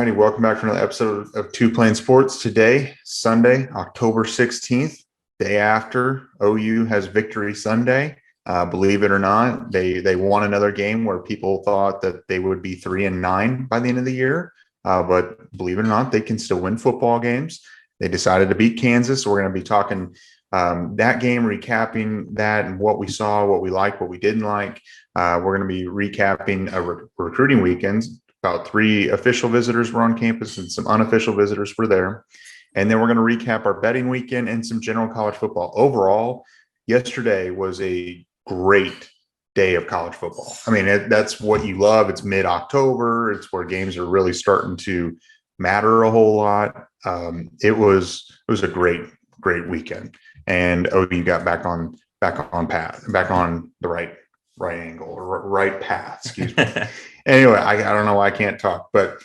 righty, welcome back to another episode of Two Plane Sports. Today, Sunday, October 16th, day after OU has Victory Sunday. Believe it or not, they won another game where people thought that they would be 3-9 by the end of the year. But believe it or not, they can still win football games. They decided to beat Kansas. So we're going to be talking that game, recapping that and what we saw, what we liked, what we didn't like. We're going to be recapping a recruiting weekend. About 3 official visitors were on campus and some unofficial visitors were there. And then we're going to recap our betting weekend and some general college football. Overall, yesterday was a great day of college football. I mean, that's what you love. It's mid-October. It's where games are really starting to matter a whole lot. It was a great weekend. And OU got back on the right angle or right path, excuse me. Anyway, I don't know why I can't talk, but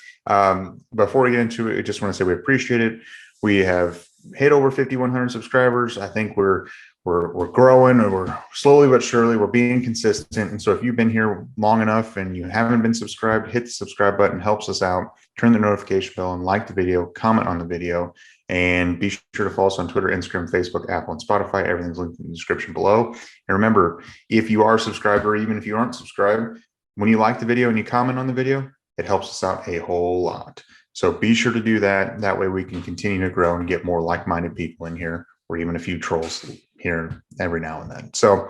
before we get into it, I just want to say we appreciate it. We have hit over 5,100 subscribers. I think we're growing, and we're slowly but surely we're being consistent. And so if you've been here long enough and you haven't been subscribed, hit the subscribe button, helps us out. Turn the notification bell and like the video, comment on the video, and be sure to follow us on Twitter, Instagram, Facebook, Apple, and Spotify. Everything's linked in the description below. And remember, if you are a subscriber, even if you aren't subscribed, when you like the video and you comment on the video, it helps us out a whole lot. So be sure to do that. That way we can continue to grow and get more like-minded people in here, or even a few trolls here every now and then. So,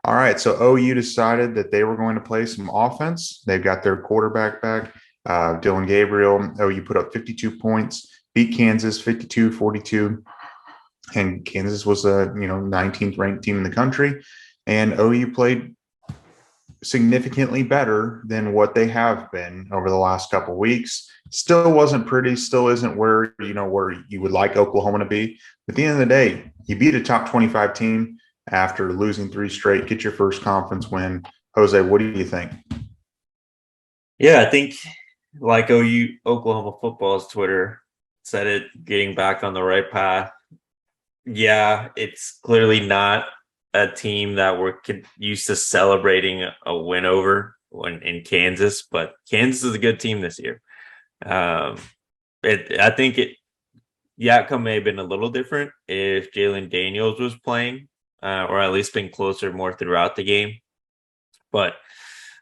all right. So OU decided that they were going to play some offense. They've got their quarterback back, Dylan Gabriel. OU put up 52 points, beat Kansas 52-42. And Kansas was a 19th ranked team in the country. And OU played significantly better than what they have been over the last couple of weeks. Still wasn't pretty, still isn't where you would like Oklahoma to be. But at the end of the day, you beat a top 25 team after losing 3 straight, get your first conference win. Jose, what do you think? Yeah, I think like Oklahoma football's Twitter said it, getting back on the right path. Yeah, it's clearly not a team that we're used to celebrating a win over in Kansas, but Kansas is a good team this year. I think the outcome may have been a little different if Jalen Daniels was playing, or at least been closer more throughout the game. But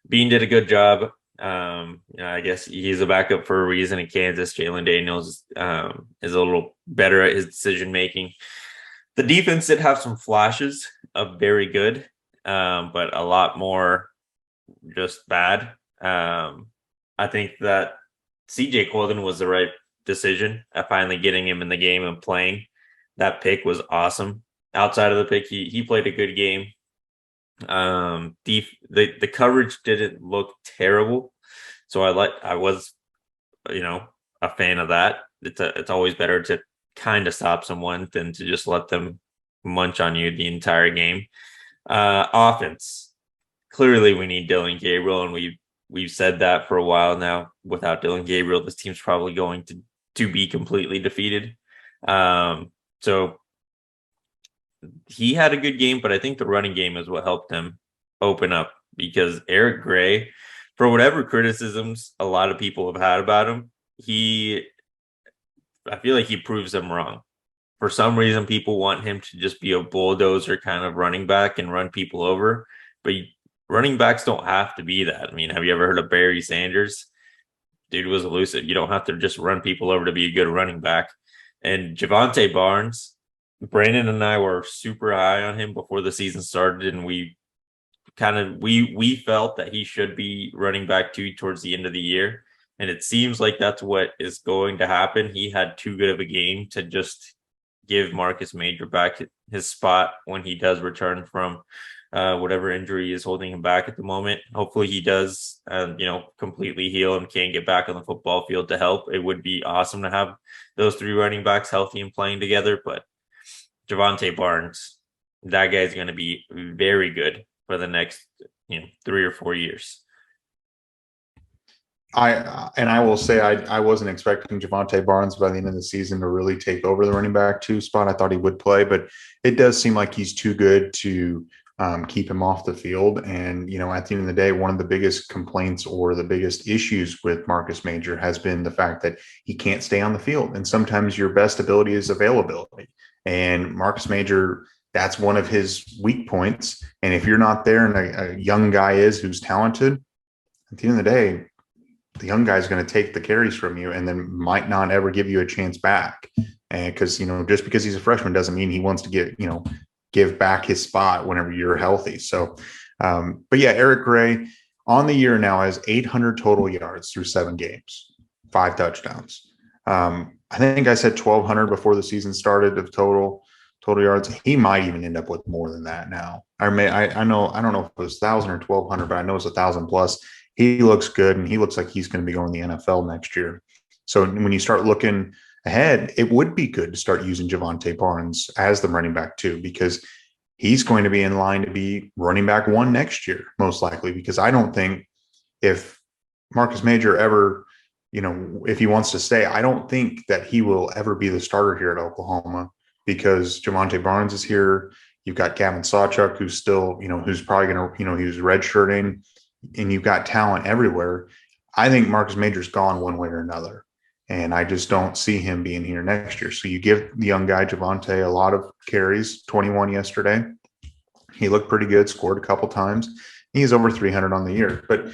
Bean did a good job. I guess he's a backup for a reason in Kansas. Jalen Daniels is a little better at his decision making. The defense did have some flashes of very good, but a lot more just bad. I think that CJ Colton was the right decision at finally getting him in the game and playing. That pick was awesome. Outside of the pick, he played a good game. The coverage didn't look terrible, so I was a fan of that. It's always better to kind of stop someone than to just let them munch on you the entire game. Offense, clearly we need Dylan Gabriel, and we've said that for a while now. Without Dylan Gabriel, this team's probably going to be completely defeated. So he had a good game, but I think the running game is what helped him open up, because Eric Gray, for whatever criticisms a lot of people have had about him, I feel like he proves them wrong. For some reason, people want him to just be a bulldozer kind of running back and run people over. But running backs don't have to be that. I mean, have you ever heard of Barry Sanders? Dude was elusive. You don't have to just run people over to be a good running back. And Javonte Barnes, Brandon and I were super high on him before the season started, and we felt that he should be running back 2 towards the end of the year. And it seems like that's what is going to happen. He had too good of a game to just give Marcus Major back his spot when he does return from whatever injury is holding him back at the moment. Hopefully he does, completely heal and can get back on the football field to help. It would be awesome to have those 3 running backs healthy and playing together. But Javonte Barnes, that guy's going to be very good for the next 3 or 4 years. I will say I wasn't expecting Javonte Barnes by the end of the season to really take over the running back 2 spot. I thought he would play, but it does seem like he's too good to keep him off the field. And, at the end of the day, one of the biggest complaints or the biggest issues with Marcus Major has been the fact that he can't stay on the field. And sometimes your best ability is availability. And Marcus Major, that's one of his weak points. And if you're not there and a young guy who's talented, at the end of the day, the young guy's going to take the carries from you and then might not ever give you a chance back. And because, just because he's a freshman doesn't mean he wants to give back his spot whenever you're healthy. So, but yeah, Eric Gray on the year now has 800 total yards through 7 games, 5 touchdowns. I think I said 1,200 before the season started of total yards. He might even end up with more than that now. I don't know if it was 1,000 or 1,200, but I know it's 1,000 plus. He looks good, and he looks like he's going to be going to the NFL next year. So when you start looking ahead, it would be good to start using Javonte Barnes as the running back too, because he's going to be in line to be running back 1 next year, most likely, because I don't think if Marcus Major ever, if he wants to stay, I don't think that he will ever be the starter here at Oklahoma, because Javonte Barnes is here. You've got Gavin Sawchuk, who's still, who's probably going to, he was redshirting, and you've got talent everywhere. I think Marcus Major's gone one way or another, and I just don't see him being here next year. So you give the young guy Javonte a lot of carries, 21 yesterday. He looked pretty good, scored a couple times. He's over 300 on the year. But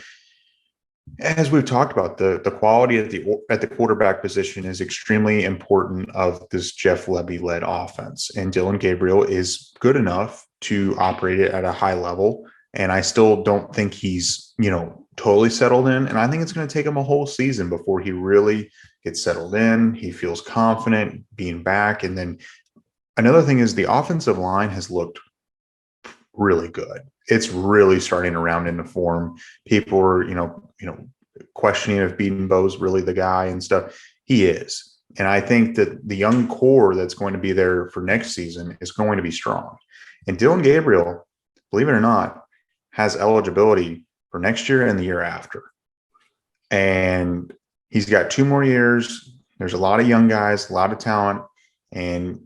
as we've talked about, the quality at the quarterback position is extremely important of this Jeff Lebby-led offense. And Dillon Gabriel is good enough to operate it at a high level. And I still don't think he's, totally settled in. And I think it's going to take him a whole season before he really gets settled in. He feels confident being back. And then another thing is the offensive line has looked really good. It's really starting to round into form. People are, questioning if Beatonbow's really the guy and stuff. He is. And I think that the young core that's going to be there for next season is going to be strong. And Dillon Gabriel, believe it or not, has eligibility for next year and the year after. And he's got 2 more years. There's a lot of young guys, a lot of talent. And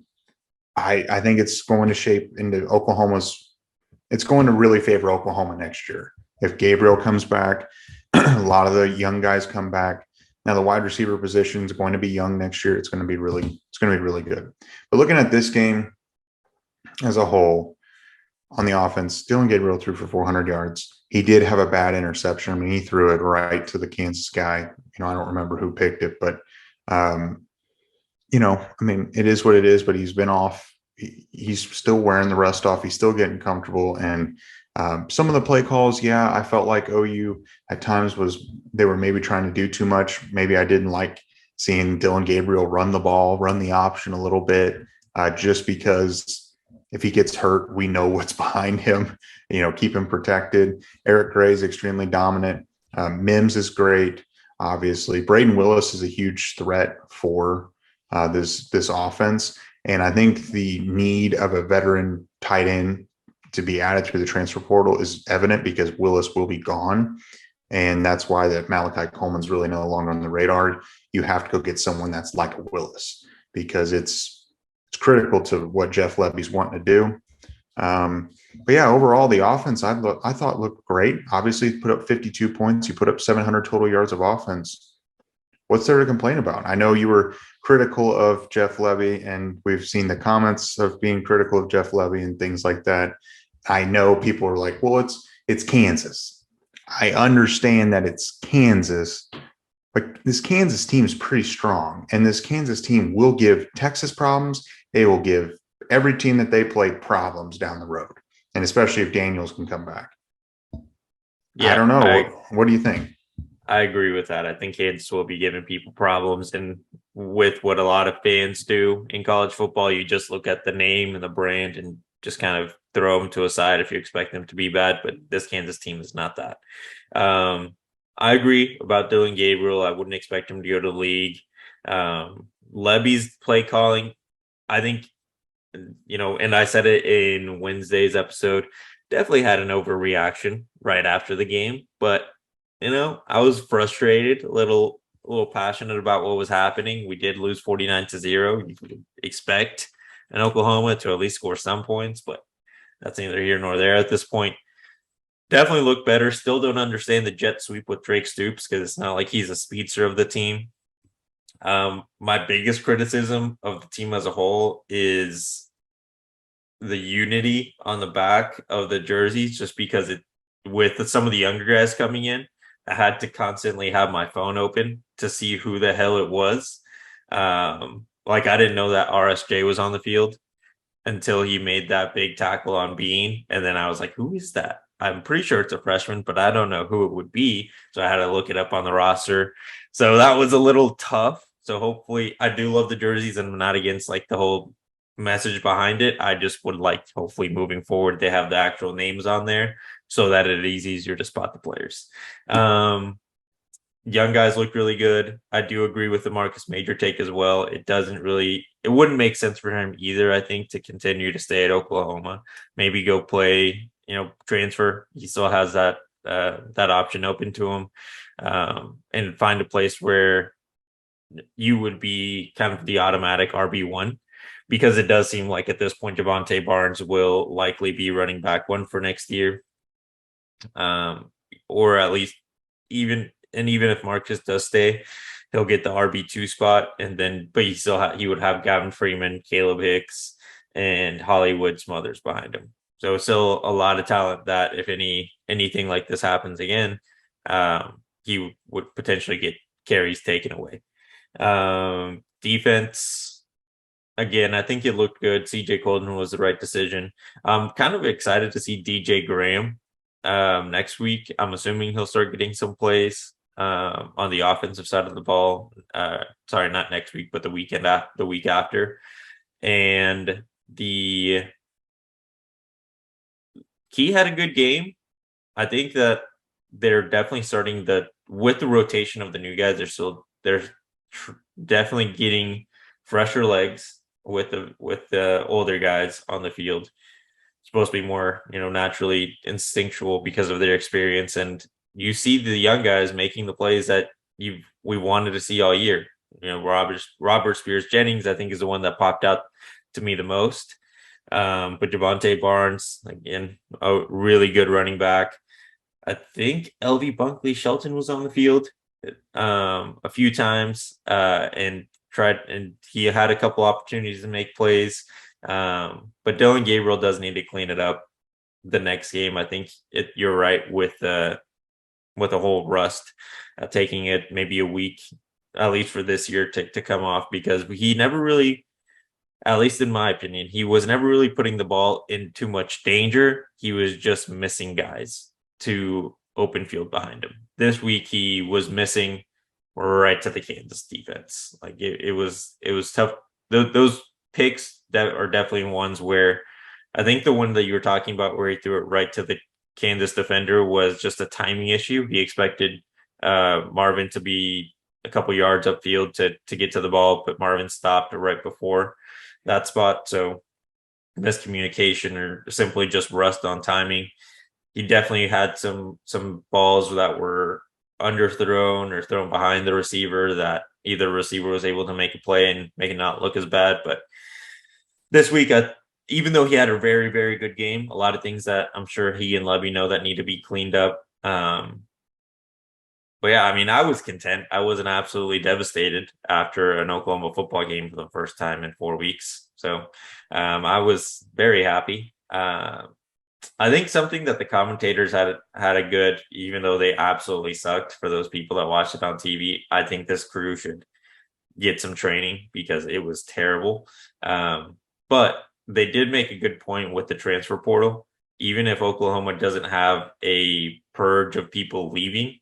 I think it's going to shape into it's going to really favor Oklahoma next year. If Gabriel comes back, a lot of the young guys come back. Now the wide receiver position is going to be young next year. It's going to be really good. But looking at this game as a whole, on the offense, Dillon Gabriel threw for 400 yards. He did have a bad interception. I mean, he threw it right to the Kansas guy. I don't remember who picked it, but it is what it is. But he's been off. He's still wearing the rust off. He's still getting comfortable. And some of the play calls, I felt like OU at times they were maybe trying to do too much. Maybe I didn't like seeing Dillon Gabriel run the ball, run the option a little bit, just because if he gets hurt, we know what's behind him, keep him protected. Eric Gray is extremely dominant. Mims is great. Obviously, Braden Willis is a huge threat for this offense. And I think the need of a veteran tight end to be added through the transfer portal is evident, because Willis will be gone. And that's why that Malachi Coleman's really no longer on the radar. You have to go get someone that's like a Willis, because it's critical to what Jeff Lebby's wanting to do. But yeah, overall, the offense I thought looked great. Obviously, put up 52 points. You put up 700 total yards of offense. What's there to complain about? I know you were critical of Jeff Lebby, and we've seen the comments of being critical of Jeff Lebby and things like that. I know people are like, well, it's Kansas. I understand that it's Kansas, but this Kansas team is pretty strong, and this Kansas team will give Texas problems. They will give every team that they play problems down the road, and especially if Daniels can come back. Yeah, I don't know. What do you think? I agree with that. I think Kansas will be giving people problems, and with what a lot of fans do in college football, you just look at the name and the brand and just kind of throw them to a side if you expect them to be bad. But this Kansas team is not that. I agree about Dillon Gabriel. I wouldn't expect him to go to the league. Lebby's play calling, I think, and I said it in Wednesday's episode, definitely had an overreaction right after the game. But, I was frustrated, a little passionate about what was happening. We did lose 49-0. You could expect an Oklahoma to at least score some points, but that's neither here nor there at this point. Definitely look better. Still don't understand the jet sweep with Drake Stoops because it's not like he's a speedster of the team. My biggest criticism of the team as a whole is the unity on the back of the jerseys, just because it, with some of the younger guys coming in, I had to constantly have my phone open to see who the hell it was. Like I didn't know that RSJ was on the field until he made that big tackle on Bean. And then I was like, who is that? I'm pretty sure it's a freshman, but I don't know who it would be. So I had to look it up on the roster. So that was a little tough. So hopefully, I do love the jerseys and I'm not against like the whole message behind it. I just would like, hopefully moving forward, they have the actual names on there so that it is easier to spot the players. Young guys look really good. I do agree with the Marcus Major take as well. It wouldn't make sense for him either, I think, to continue to stay at Oklahoma. Maybe go play, transfer. He still has that option open to him, and find a place where you would be kind of the automatic RB1, because it does seem like at this point Javonte Barnes will likely be running back one for next year, or at least even if Marcus does stay, he'll get the RB2 spot, and then but he would have Gavin Freeman, Caleb Hicks, and Hollywood Smothers behind him. So still a lot of talent that if anything like this happens again, he would potentially get carries taken away. Defense, again, I think it looked good. CJ Colton was the right decision. I'm kind of excited to see DJ Graham next week. I'm assuming he'll start getting some plays on the offensive side of the ball. Sorry, not next week, but the week after. And the Key had a good game. I think that they're definitely starting with the rotation of the new guys. They're definitely getting fresher legs with the older guys on the field. It's supposed to be more, naturally instinctual because of their experience, and you see the young guys making the plays that we wanted to see all year. Robert Spears Jennings, I think, is the one that popped out to me the most. But Javonte Barnes, again, a really good running back. I think LV Bunkley Shelton was on the field a few times, and he had a couple opportunities to make plays. But Dylan Gabriel does need to clean it up the next game. I think you're right with the whole rust, taking it maybe a week, at least for this year, to come off, because he never really, at least in my opinion, he was never really putting the ball in too much danger. He was just missing guys to open field behind him. This week he was missing right to the Kansas defense. Like it was tough. Those picks that are definitely ones where I think the one that you were talking about where he threw it right to the Kansas defender was just a timing issue. He expected Marvin to be a couple yards upfield to get to the ball, but Marvin stopped right before that spot. So miscommunication or simply just rust on timing. He definitely had some balls that were underthrown or thrown behind the receiver that either receiver was able to make a play and make it not look as bad. But this week, even though he had a very, very good game, a lot of things that I'm sure he and Levy know that need to be cleaned up. But yeah, I mean, I was content. I wasn't absolutely devastated after an Oklahoma football game for the first time in 4 weeks. So I was very happy. I think something that the commentators had a good, even though they absolutely sucked for those people that watched it on TV, I think this crew should get some training because it was terrible. But they did make a good point with the transfer portal. Even if Oklahoma doesn't have a purge of people leaving,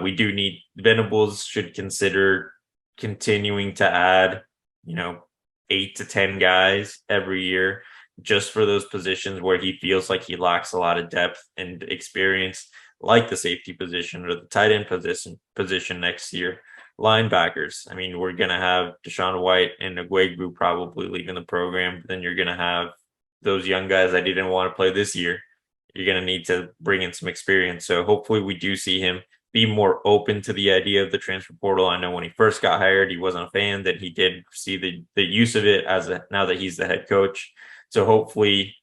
we do need, Venables should consider continuing to add, 8 to 10 guys every year just for those positions where he feels like he lacks a lot of depth and experience, like the safety position or the tight end position next year. Linebackers, I mean, we're going to have Deshaun White and Nguegu probably leaving the program. Then you're going to have those young guys that didn't want to play this year. You're going to need to bring in some experience. So hopefully we do see him be more open to the idea of the transfer portal. I know when he first got hired, he wasn't a fan. That he did see the use of it now that he's the head coach. So hopefully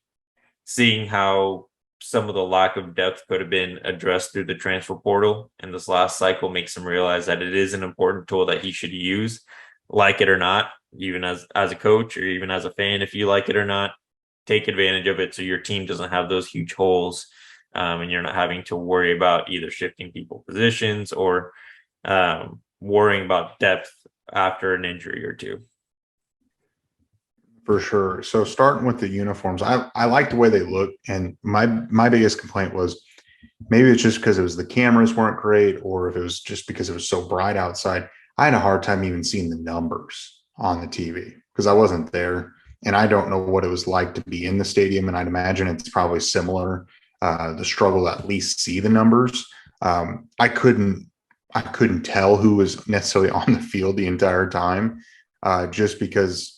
seeing how some of the lack of depth could have been addressed through the transfer portal in this last cycle makes him realize that it is an important tool that he should use, like it or not, even as a coach or even as a fan, if you like it or not, take advantage of it so your team doesn't have those huge holes, and you're not having to worry about either shifting people positions or worrying about depth after an injury or two. For sure. So starting with the uniforms, I like the way they look. And my biggest complaint was maybe it's just because it was the cameras weren't great, or if it was just because it was so bright outside. I had a hard time even seeing the numbers on the TV because I wasn't there. And I don't know what it was like to be in the stadium. And I'd imagine it's probably similar. The struggle to at least see the numbers. I couldn't tell who was necessarily on the field the entire time, just because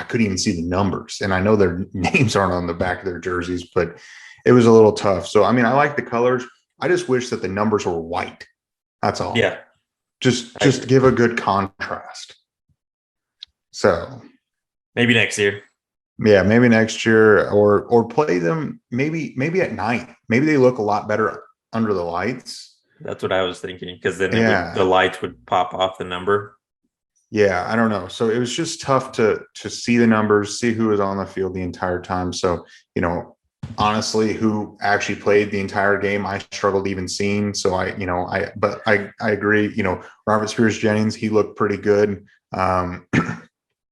I couldn't even see the numbers. And I know their names aren't on the back of their jerseys, but it was a little tough. So, I mean, I like the colors. I just wish that the numbers were white. That's all. Yeah. Just give a good contrast. So maybe next year. Yeah, maybe next year, or play them maybe at night. Maybe they look a lot better under the lights. That's what I was thinking, because then the lights would pop off the number. Yeah, I don't know. So it was just tough to see the numbers, see who was on the field the entire time. So, honestly, who actually played the entire game, I struggled even seeing. So I agree. Robert Spears Jennings, he looked pretty good.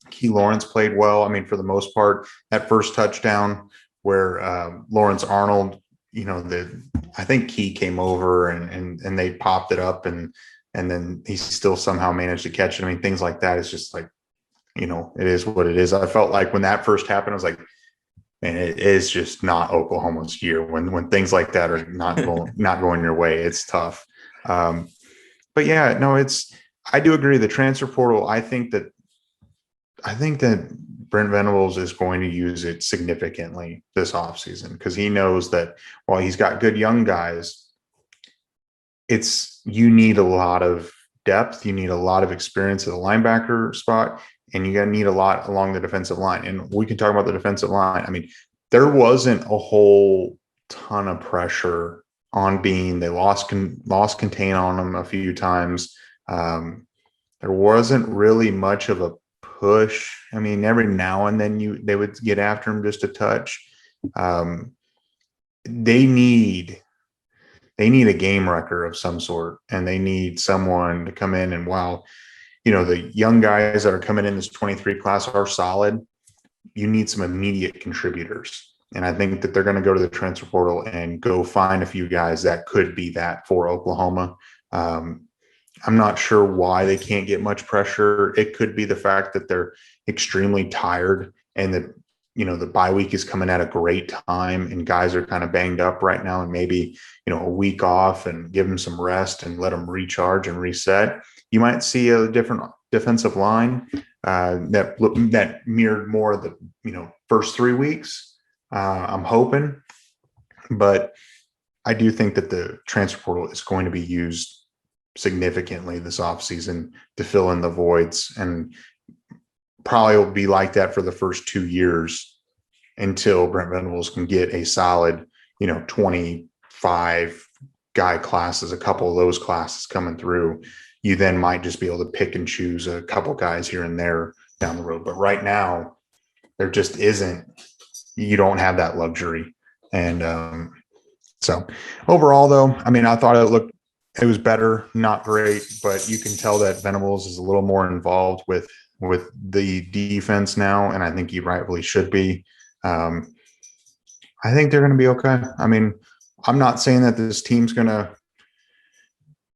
Key Lawrence played well. I mean, for the most part, that first touchdown where Lawrence Arnold, I think Key came over and they popped it up and then he still somehow managed to catch it. I mean, things like that is just like, it is what it is. I felt like when that first happened, I was like, man, it is just not Oklahoma's year when things like that are not going your way. It's tough. But yeah, no, I do agree. The transfer portal, I think that Brent Venables is going to use it significantly this offseason because he knows that while he's got good young guys, you need a lot of depth. You need a lot of experience at the linebacker spot, and you need a lot along the defensive line. And we can talk about the defensive line. I mean, there wasn't a whole ton of pressure on Bean. They lost contain on him a few times. There wasn't really much of a push. I mean, every now and then they would get after him just a touch. They need a game wrecker of some sort, and they need someone to come in. And while, the young guys that are coming in this 23 class are solid, you need some immediate contributors. And I think that they're going to go to the transfer portal and go find a few guys that could be that for Oklahoma. I'm not sure why they can't get much pressure. It could be the fact that they're extremely tired and that, the bye week is coming at a great time and guys are kind of banged up right now, and maybe, a week off and give them some rest and let them recharge and reset. You might see a different defensive line that mirrored more of the, first 3 weeks. I'm hoping, but I do think that the transfer portal is going to be used significantly this offseason to fill in the voids, and probably will be like that for the first 2 years until Brent Venables can get a solid, 25 guy classes, a couple of those classes coming through. You then might just be able to pick and choose a couple guys here and there down the road. But right now, there just isn't. You don't have that luxury. And so overall, though, I mean, I thought it was better, not great, but you can tell that Venables is a little more involved with the defense now, and I think he rightfully should be. I think they're going to be okay. I mean, I'm not saying that this team's going to,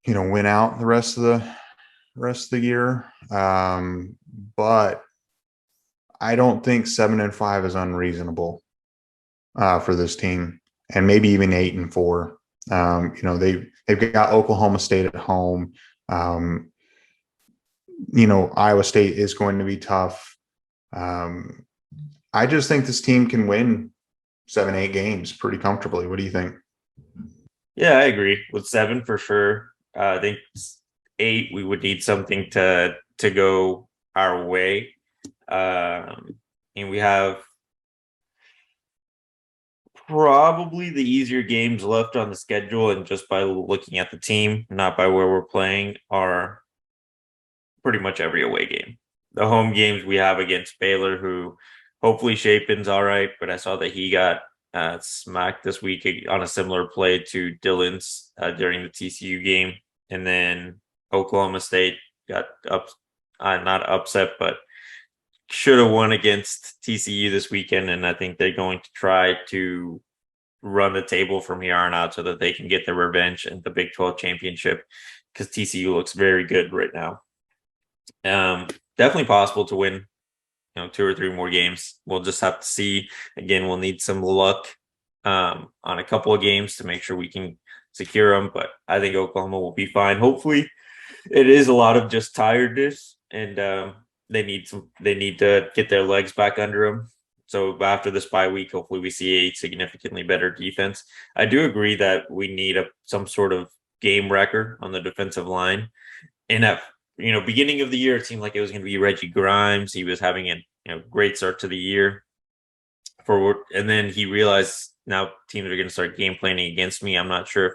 win out the rest of the year, but I don't think 7-5 is unreasonable for this team, and maybe even 8-4. They've got Oklahoma State at home. Iowa State is going to be tough. I just think this team can win 7-8 games pretty comfortably. What do you think? Yeah, I agree with 7 for sure. I think 8, we would need something to go our way. And we have probably the easier games left on the schedule, and just by looking at the team, not by where we're playing, are pretty much every away game. The home games we have against Baylor, who hopefully Shapen's all right, but I saw that he got smacked this week on a similar play to Dylan's during the TCU game. And then Oklahoma State got not upset, but should have won against TCU this weekend. And I think they're going to try to run the table from here on out so that they can get their revenge in the Big 12 championship, because TCU looks very good right now. Definitely possible to win, 2 or 3 more games. We'll just have to see. Again, we'll need some luck on a couple of games to make sure we can secure them. But I think Oklahoma will be fine. Hopefully, it is a lot of just tiredness, and they need to get their legs back under them. So after this bye week, hopefully we see a significantly better defense. I do agree that we need some sort of game record on the defensive line. And at beginning of the year, it seemed like it was going to be Reggie Grimes. He was having a great start to the year. And then he realized now teams are going to start game planning against me. I'm not sure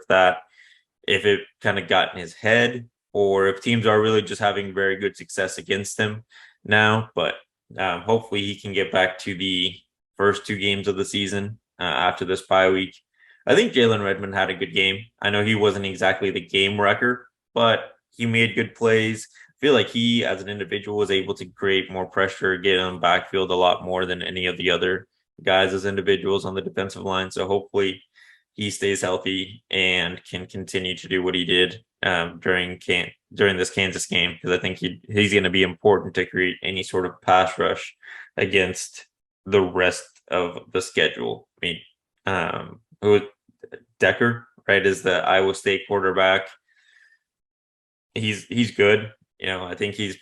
if it kind of got in his head, or if teams are really just having very good success against him now. But hopefully he can get back to the first 2 games of the season after this bye week. I think Jalen Redmond had a good game. I know he wasn't exactly the game wrecker, but he made good plays. I feel like he, as an individual, was able to create more pressure, get on backfield a lot more than any of the other guys as individuals on the defensive line. So hopefully he stays healthy and can continue to do what he did during this Kansas game, because I think he's going to be important to create any sort of pass rush against the rest of the schedule. I mean, Decker, right, is the Iowa State quarterback. He's good. I think you could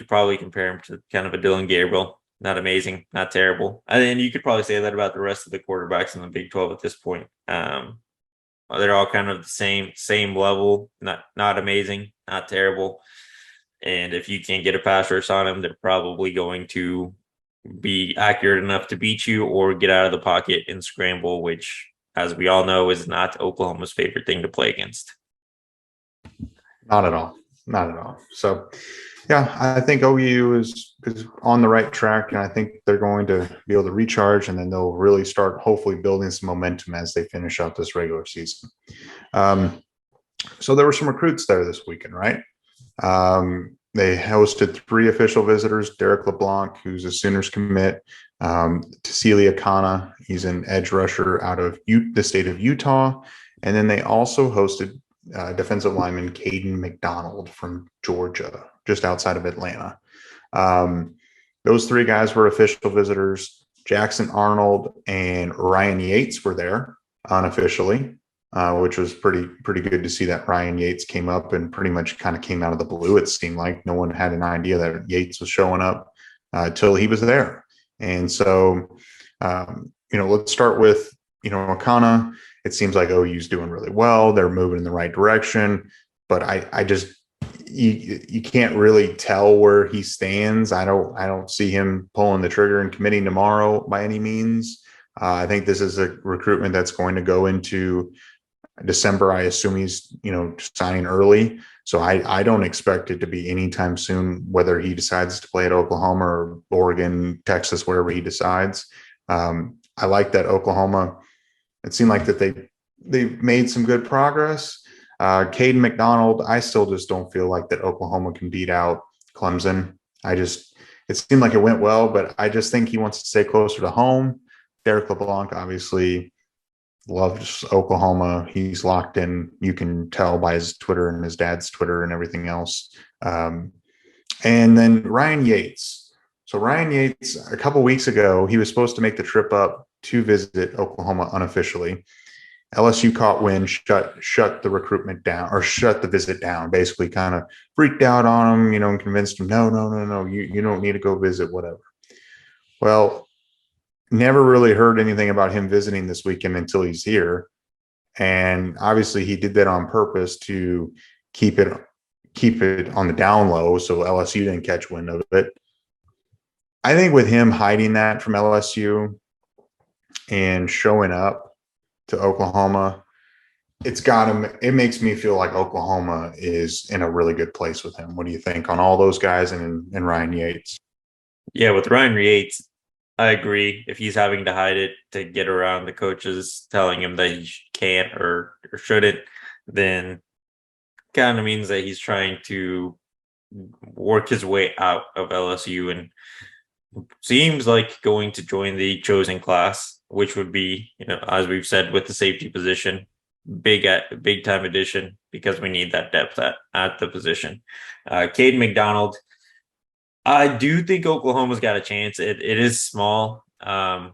probably compare him to kind of a Dylan Gabriel. Not amazing, not terrible. And you could probably say that about the rest of the quarterbacks in the Big 12 at this point. They're all kind of the same level. Not amazing, not terrible. And if you can't get a pass rush on them, they're probably going to be accurate enough to beat you or get out of the pocket and scramble, which, as we all know, is not Oklahoma's favorite thing to play against. Not at all. Not at all. So, yeah, I think OU is on the right track, and I think they're going to be able to recharge, and then they'll really start hopefully building some momentum as they finish out this regular season. So there were some recruits there this weekend, right? They hosted 3 official visitors: Derek LeBlanc, who's a Sooners commit, Cecilia Kana, he's an edge rusher out of the state of Utah, and then they also hosted defensive lineman Caden McDonald from Georgia, just outside of Atlanta. Those 3 guys were official visitors. Jackson Arnold and Ryan Yates were there unofficially, which was pretty good to see that Ryan Yates came up and pretty much kind of came out of the blue. It seemed like no one had an idea that Yates was showing up until he was there. And so, let's start with, Akana. It seems like OU's doing really well. They're moving in the right direction, but I just, you can't really tell where he stands. I don't see him pulling the trigger and committing tomorrow by any means. I think this is a recruitment that's going to go into December. I assume he's, signing early. So I don't expect it to be anytime soon, whether he decides to play at Oklahoma or Oregon, Texas, wherever he decides. I like that Oklahoma. It seemed like that they made some good progress. Caden McDonald, I still just don't feel like that Oklahoma can beat out Clemson. It seemed like it went well, but I just think he wants to stay closer to home. Derek LeBlanc obviously loves Oklahoma. He's locked in. You can tell by his Twitter and his dad's Twitter and everything else. And then Ryan Yates. So Ryan Yates, a couple weeks ago, he was supposed to make the trip up to visit Oklahoma unofficially. LSU caught wind, shut the recruitment down, or shut the visit down, basically kind of freaked out on him, and convinced him, no, you don't need to go visit, whatever. Well, never really heard anything about him visiting this weekend until he's here. And obviously he did that on purpose to keep it on the down low so LSU didn't catch wind of it. I think with him hiding that from LSU, and showing up to Oklahoma, it makes me feel like Oklahoma is in a really good place with him. What do you think on all those guys and Ryan Yates? Yeah, with Ryan Yates, I agree. If he's having to hide it to get around the coaches telling him that he can't or shouldn't, then kind of means that he's trying to work his way out of LSU and seems like going to join the chosen class, which would be, as we've said, with the safety position, big time addition because we need that depth at the position. Cade McDonald, I do think Oklahoma's got a chance. It is small. I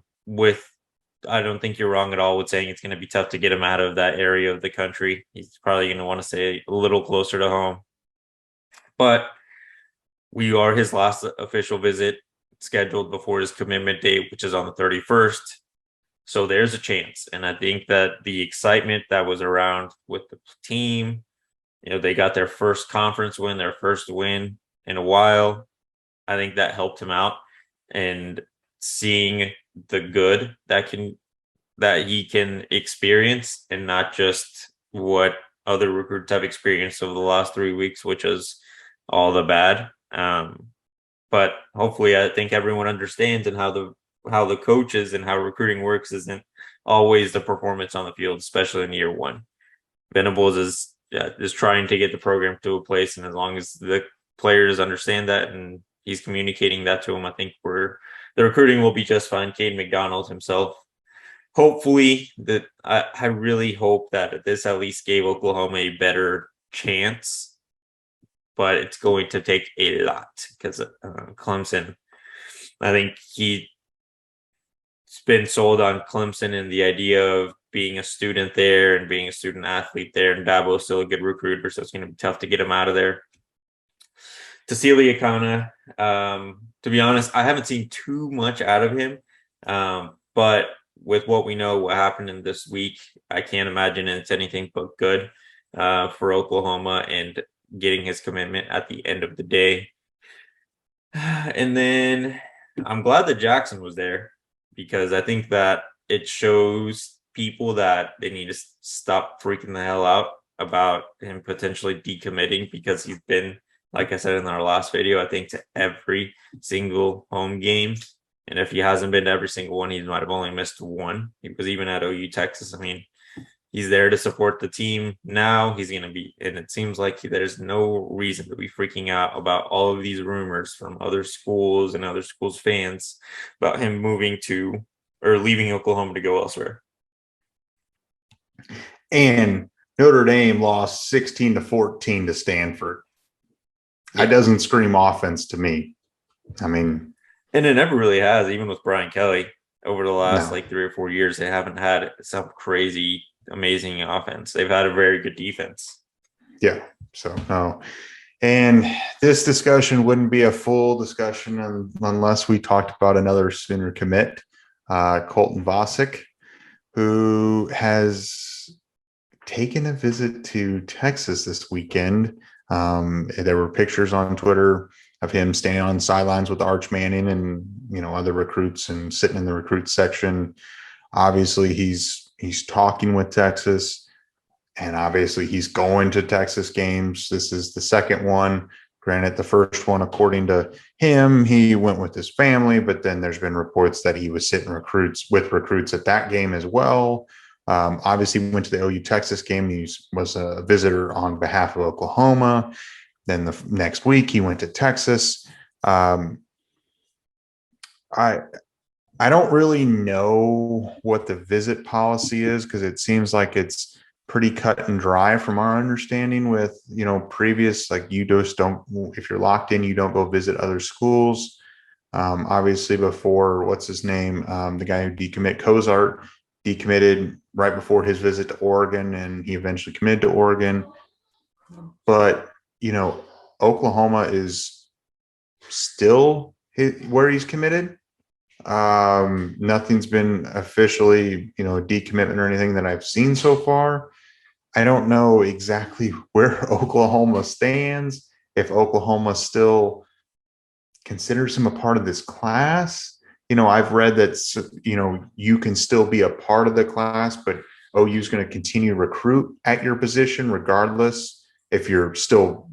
don't think you're wrong at all with saying it's going to be tough to get him out of that area of the country. He's probably going to want to stay a little closer to home. But we are his last official visit scheduled before his commitment date, which is on the 31st. So there's a chance. And I think that the excitement that was around with the team, they got their first conference win, their first win in a while. I think that helped him out, and seeing the good that he can experience and not just what other recruits have experienced over the last 3 weeks, which is all the bad. But hopefully I think everyone understands and how the coaches and how recruiting works isn't always the performance on the field, especially in year one. Venables is trying to get the program to a place, and as long as the players understand that and he's communicating that to them, I think the recruiting will be just fine. Cade McDonald himself, hopefully, that I really hope that this at least gave Oklahoma a better chance, but it's going to take a lot because Clemson, I think he's been sold on Clemson and the idea of being a student there and being a student athlete there, and Dabo's still a good recruiter, so it's going to be tough to get him out of there. Tassili Akana, to be honest, I haven't seen too much out of him, but with what we know, what happened in this week, I can't imagine it's anything but good for Oklahoma and getting his commitment at the end of the day. And then I'm glad that Jackson was there, because I think that it shows people that they need to stop freaking the hell out about him potentially decommitting, because he's been, like I said in our last video, I think to every single home game. And if he hasn't been to every single one, he might have only missed one. He was even at OU Texas. I mean, he's there to support the team. Now he's going to be, and it seems like there's no reason to be freaking out about all of these rumors from other schools and other schools' fans about him moving to or leaving Oklahoma to go elsewhere. And Notre Dame lost 16-14 to Stanford. That doesn't scream offense to me. I mean, and it never really has, even with Brian Kelly over the last 3 or 4 years. They haven't had some crazy, amazing offense. They've had a very good defense. Yeah. So, no. And this discussion wouldn't be a full discussion unless we talked about another Sooner commit, Colton Vosic, who has taken a visit to Texas this weekend. There were pictures on Twitter of him standing on the sidelines with Arch Manning and, other recruits and sitting in the recruit section. Obviously he's talking with Texas, and obviously he's going to Texas games. This is the second one. Granted, the first one, according to him, he went with his family, but then there's been reports that he was sitting with recruits at that game as well. Obviously, we went to the OU Texas game. He was a visitor on behalf of Oklahoma. Then the next week, he went to Texas. I don't really know what the visit policy is, because it seems like it's pretty cut and dry from our understanding with, previous, like, you just don't, if you're locked in, you don't go visit other schools. Obviously before, what's his name? The guy who Cozart decommitted right before his visit to Oregon, and he eventually committed to Oregon. But, Oklahoma is still where he's committed. Nothing's been officially, a decommitment or anything that I've seen so far. I don't know exactly where Oklahoma stands, if Oklahoma still considers him a part of this class, I've read that, you can still be a part of the class, but OU is going to continue to recruit at your position regardless if you're still,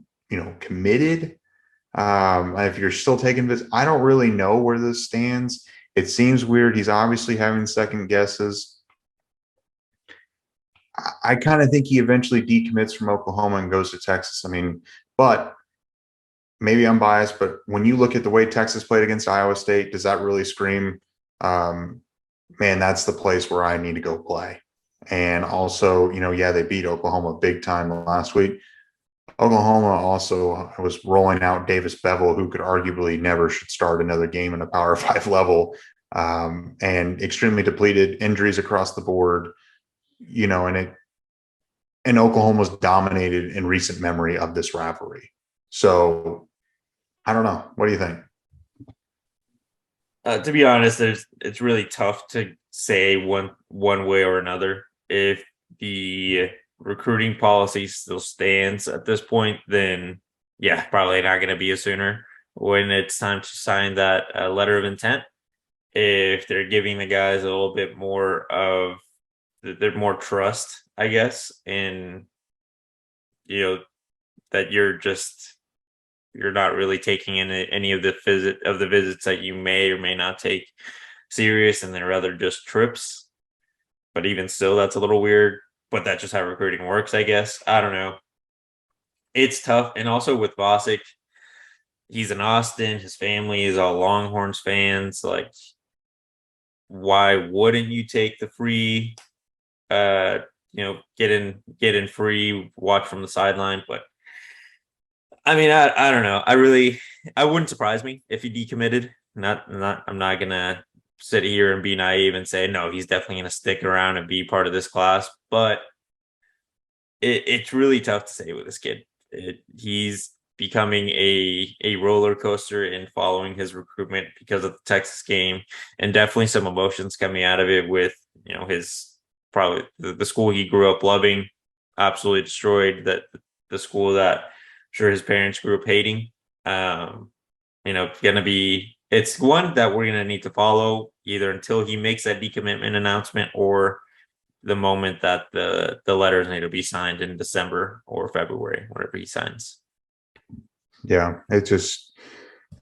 committed. If you're still taking this, I don't really know where this stands. It seems weird. He's obviously having second guesses. I kind of think he eventually decommits from Oklahoma and goes to Texas. I mean, but maybe I'm biased, but when you look at the way Texas played against Iowa State, does that really scream, man, that's the place where I need to go play? And also, yeah, they beat Oklahoma big time last week. Oklahoma also was rolling out Davis Bevel, who could arguably never should start another game in a Power 5 level, and extremely depleted, injuries across the board, and Oklahoma's dominated in recent memory of this rivalry. So I don't know. What do you think? To be honest, it's really tough to say one way or another. If the recruiting policy still stands at this point, then yeah, probably not going to be a Sooner when it's time to sign that letter of intent. If they're giving the guys a little bit more of their more trust, I guess, in that you're not really taking any of the visits that you may or may not take serious, and they're rather just trips. But even still, that's a little weird. But that's just how recruiting works, I guess. I don't know. It's tough. And also with Vosic, he's in Austin. His family is all Longhorns fans. Like, why wouldn't you take the free, get in free, watch from the sideline? But I mean, I don't know. I wouldn't surprise me if he decommitted. I'm not gonna sit here and be naive and say no, he's definitely gonna stick around and be part of this class. But it's really tough to say with this kid. He's becoming a roller coaster in following his recruitment because of the Texas game, and definitely some emotions coming out of it with his probably the school he grew up loving, absolutely destroyed that the school that I'm sure his parents grew up hating. It's one that we're gonna need to follow either until he makes that decommitment announcement or the moment that the letters need to be signed in December or February, whatever he signs. Yeah, it's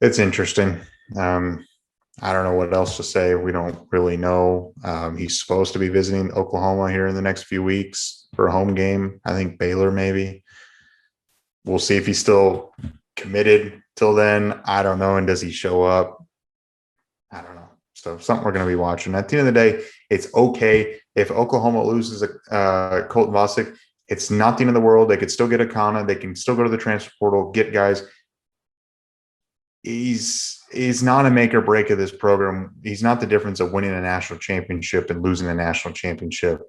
interesting. I don't know what else to say. We don't really know. He's supposed to be visiting Oklahoma here in the next few weeks for a home game. I think Baylor maybe. We'll see if he's still committed till then. I don't know. And does he show up? I don't know. So something we're going to be watching. At the end of the day, it's okay if Oklahoma loses Colton Vosic. It's not the end of the world. They could still get a Kana. They can still go to the transfer portal, get guys. He's not a make or break of this program. He's not the difference of winning a national championship and losing a national championship,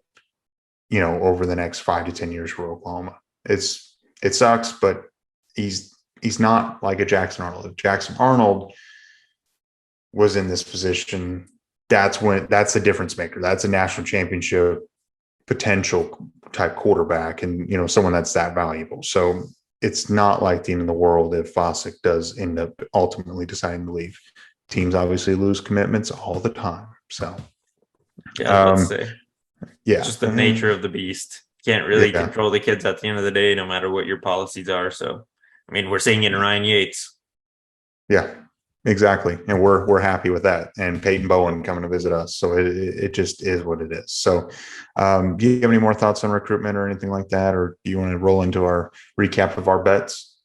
over the next 5 to 10 years for Oklahoma. It sucks, but he's not like a Jackson Arnold. If Jackson Arnold was in this position, that's the difference maker. That's a national championship potential type quarterback, and someone that's that valuable. So it's not like the end of the world if Vosic does end up ultimately deciding to leave. Teams obviously lose commitments all the time. So yeah, let's say yeah, it's just the nature of the beast. Can't really control the kids at the end of the day, no matter what your policies are. So, I mean, we're seeing it in Ryan Yates. Yeah, exactly. And we're happy with that. And Peyton Bowen coming to visit us. So it just is what it is. So do you have any more thoughts on recruitment or anything like that? Or do you want to roll into our recap of our bets?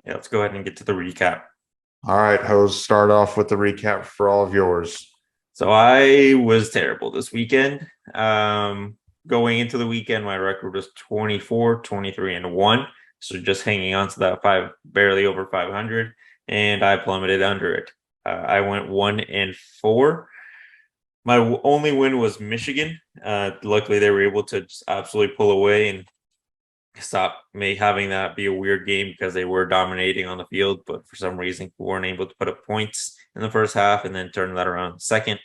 Yeah, let's go ahead and get to the recap. All right, Hose, start off with the recap for all of yours. So I was terrible this weekend. Going into the weekend, my record was 24, 23, and 1. So just hanging on to that barely over 500. And I plummeted under it. I went 1-4. My only win was Michigan. Luckily, they were able to just absolutely pull away and stop me having that be a weird game because they were dominating on the field, but for some reason we weren't able to put up points in the first half and then turn that around second.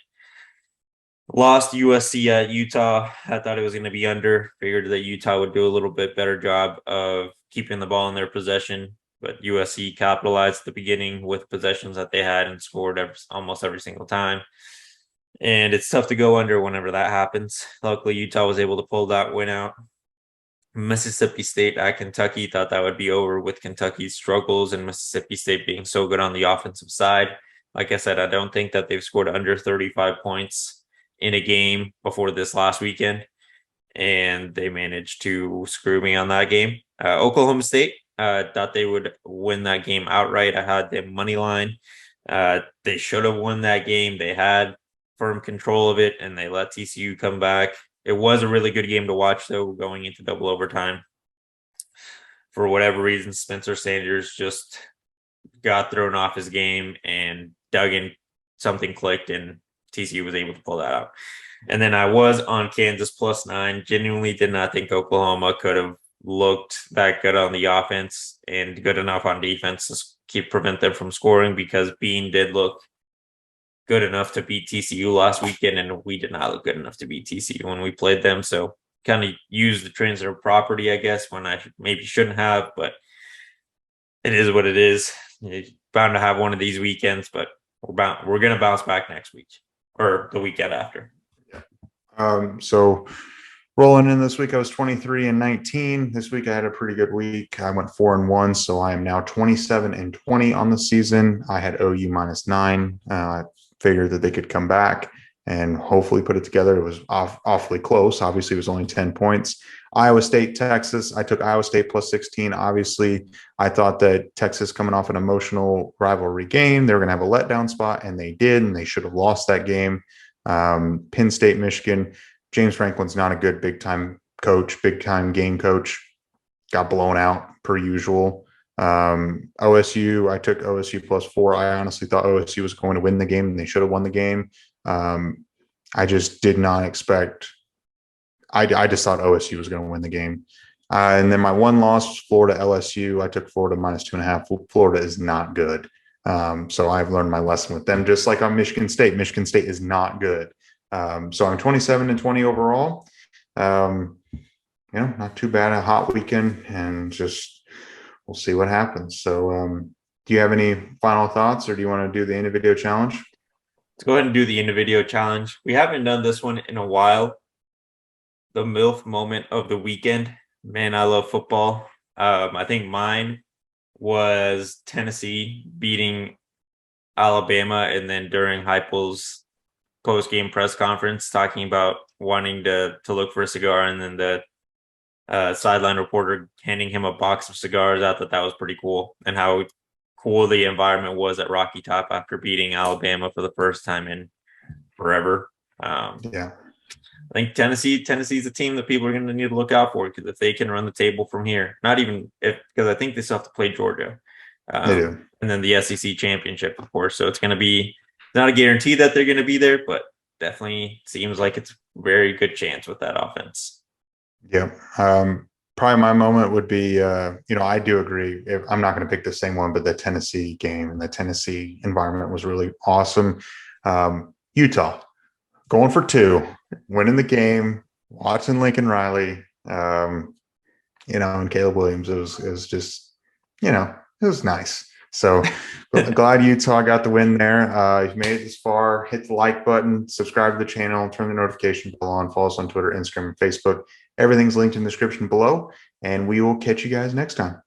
Lost USC at Utah. I thought it was going to be under. Figured that Utah would do a little bit better job of keeping the ball in their possession, but USC capitalized at the beginning with possessions that they had and scored almost every single time. and it's tough to go under whenever that happens. Luckily, Utah was able to pull that win out. Mississippi State at Kentucky, thought that would be over with Kentucky's struggles and Mississippi State being so good on the offensive side. Like I said, I don't think that they've scored under 35 points in a game before this last weekend, and they managed to screw me on that game. Oklahoma State, thought they would win that game outright. I had them money line. They should have won that game. They had firm control of it, and they let TCU come back. It was a really good game to watch, though, going into double overtime. For whatever reason, Spencer Sanders just got thrown off his game, and Duggan, something clicked, and TCU was able to pull that out. And then I was on Kansas +9. Genuinely did not think Oklahoma could have looked that good on the offense and good enough on defense to prevent them from scoring, because Bean did look good enough to beat TCU last weekend, and we did not look good enough to beat TCU when we played them. So kind of used the transitive property, I guess, when I maybe shouldn't have, but it is what it is. You're bound to have one of these weekends, but we're going to bounce back next week or the weekend after. So rolling in this week, I was 23-19. This week I had a pretty good week. I went 4-1, so I am now 27-20 on the season. I had OU -9. I figured that they could come back and hopefully put it together. It was awfully close. Obviously, it was only 10 points. Iowa State, Texas. I took Iowa State +16. Obviously, I thought that Texas, coming off an emotional rivalry game, they were going to have a letdown spot, and they did, and they should have lost that game. Penn State, Michigan. James Franklin's not a good big-time coach, big-time game coach. Got blown out per usual. OSU, I took OSU +4. I honestly thought OSU was going to win the game, and they should have won the game. I just did not expect. I just thought OSU was going to win the game. And then my one loss, Florida LSU. I took Florida -2.5. Florida is not good. So I've learned my lesson with them, just like on Michigan State. Michigan State is not good. So I'm 27-20 overall. Not too bad. A hot weekend, and just we'll see what happens. So do you have any final thoughts, or do you want to do the end of video challenge? Let's go ahead and do the end of video challenge. We haven't done this one in a while. The MILF moment of the weekend. Man, I love football. I think mine was Tennessee beating Alabama, and then during Heupel's post-game press conference talking about wanting to look for a cigar, and then the sideline reporter handing him a box of cigars. I thought that was pretty cool, and how cool the environment was at Rocky Top after beating Alabama for the first time in forever. Yeah. I think Tennessee's a team that people are going to need to look out for, because if they can run the table from here, because I think they still have to play Georgia, They do. and then the SEC championship, of course. So it's going to be not a guarantee that they're going to be there, but definitely seems like it's a very good chance with that offense. Yeah. Probably my moment would be, I do agree. I'm not going to pick the same one, but the Tennessee game and the Tennessee environment was really awesome. Utah going for 2, winning the game, watching Lincoln Riley, and Caleb Williams. It was just, it was nice. So glad Utah got the win there. If you made it this far, hit the like button, subscribe to the channel, turn the notification bell on, follow us on Twitter, Instagram, and Facebook. Everything's linked in the description below, and we will catch you guys next time.